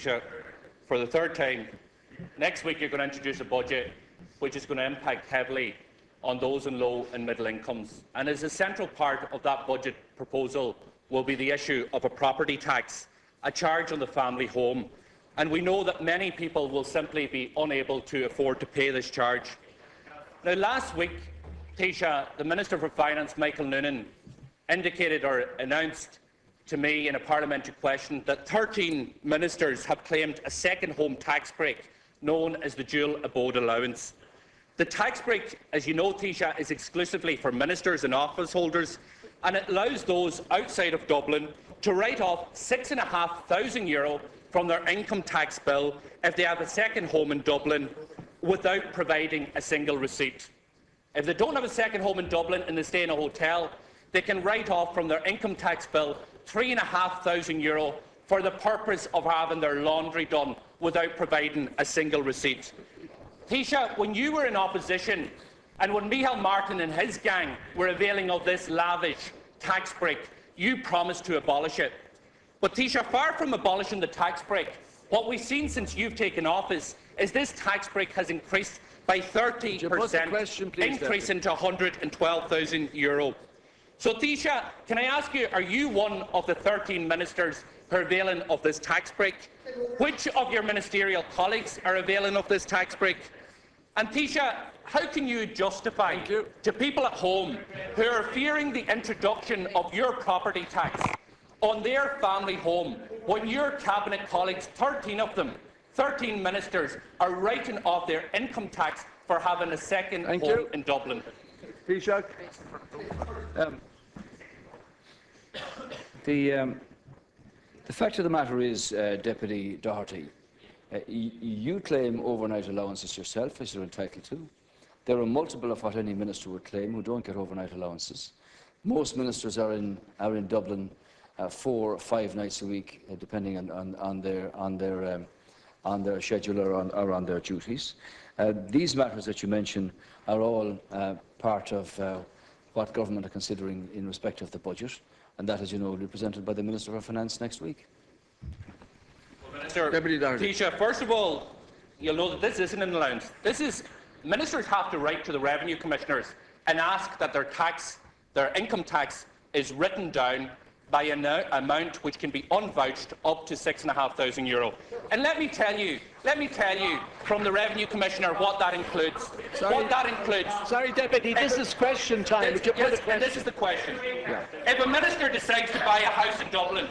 Taoiseach, for the third time, next week you're going to introduce a budget which is going to impact heavily on those in low and middle incomes. And as a central part of that budget proposal will be the issue of a property tax, a charge on the family home. And we know that many people will simply be unable to afford to pay this charge. Now, last week, Taoiseach, the Minister for Finance, Michael Noonan, indicated or announced to me in a parliamentary question that 13 ministers have claimed a second home tax break known as the Dual Abode Allowance. The tax break, as you know, Taoiseach, is exclusively for ministers and office holders, and it allows those outside of Dublin to write off €6,500 from their income tax bill if they have a second home in Dublin without providing a single receipt. If they don't have a second home in Dublin and they stay in a hotel, they can write off from their income tax bill €3,500 for the purpose of having their laundry done without providing a single receipt. Taoiseach, when you were in opposition and when Micheál Martin and his gang were availing of this lavish tax break, you promised to abolish it. But Taoiseach, far from abolishing the tax break, what we've seen since you've taken office is this tax break has increased by 30%, increasing to €112,000. So, Taoiseach, can I ask you, are you one of the 13 ministers who are availing of this tax break? Which of your ministerial colleagues are availing of this tax break? And Taoiseach, how can you justify to people at home who are fearing the introduction of your property tax on their family home when your cabinet colleagues, 13 of them, 13 ministers, are writing off their income tax for having a second home in Dublin? Taoiseach. The fact of the matter is, Deputy Doherty, you claim overnight allowances yourself, as you're entitled to. There are multiple of what any minister would claim who don't get overnight allowances. Most ministers are in Dublin 4 or 5 nights a week, depending on their schedule or on their duties. These matters that you mention are all part of what government are considering in respect of the budget, and that, as you know, will be presented by the Minister for Finance next week. Well, Taoiseach, first of all, you'll know that this isn't an allowance. Ministers have to write to the revenue commissioners and ask that their income tax is written down by an amount which can be unvouched up to €6,500. And let me tell you from the Revenue Commissioner what that includes. Sorry, Deputy, this is question time. This is the question. Yeah. If a minister decides to buy a house in Dublin,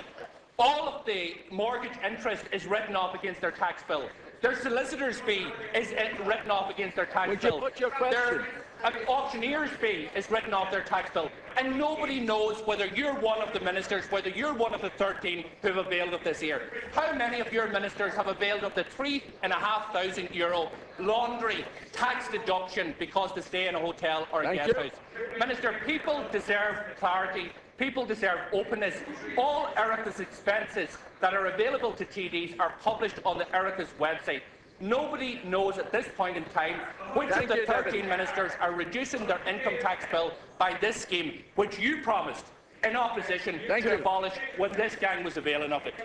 all of the mortgage interest is written off against their tax bill. Their solicitor's fee is written off against their tax bill. Would you put your question? Their auctioneer's fee is written off their tax bill. And nobody knows whether you're one of the ministers, whether you're one of the 13 who have availed of this year. How many of your ministers have availed of the €3,500 laundry tax deduction because they stay in a hotel or a guest house? Minister, people deserve clarity. People deserve openness. All Erica's expenses that are available to TDs are published on the Erica's website. Nobody knows at this point in time which of the 13 ministers are reducing their income tax bill by this scheme, which you promised in opposition to abolish when this gang was availing of it.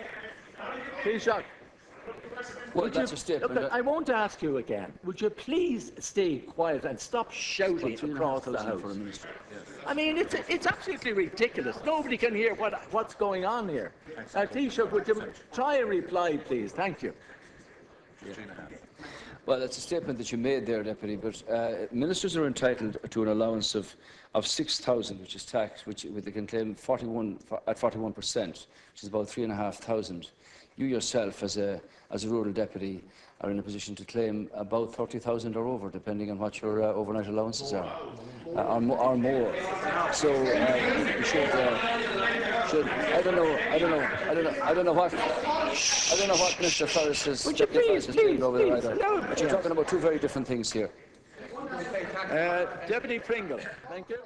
Taoiseach. Well, that's a statement. Look, I won't ask you again. Would you please stay quiet and stop shouting across the House? I mean, it's absolutely ridiculous. Nobody can hear what's going on here. Taoiseach, would you try and reply, please? Thank you. Yeah. Well, that's a statement that you made there, Deputy, but ministers are entitled to an allowance of €6,000, which is taxed, which they can claim at 41%, which is about €3,500. You yourself, as a rural deputy, are in a position to claim about 30,000 or over, depending on what your overnight allowances are, or more. So you should. I don't know what Mr. Pearse is doing over there either. But you're talking about two very different things here. Deputy Pringle, thank you.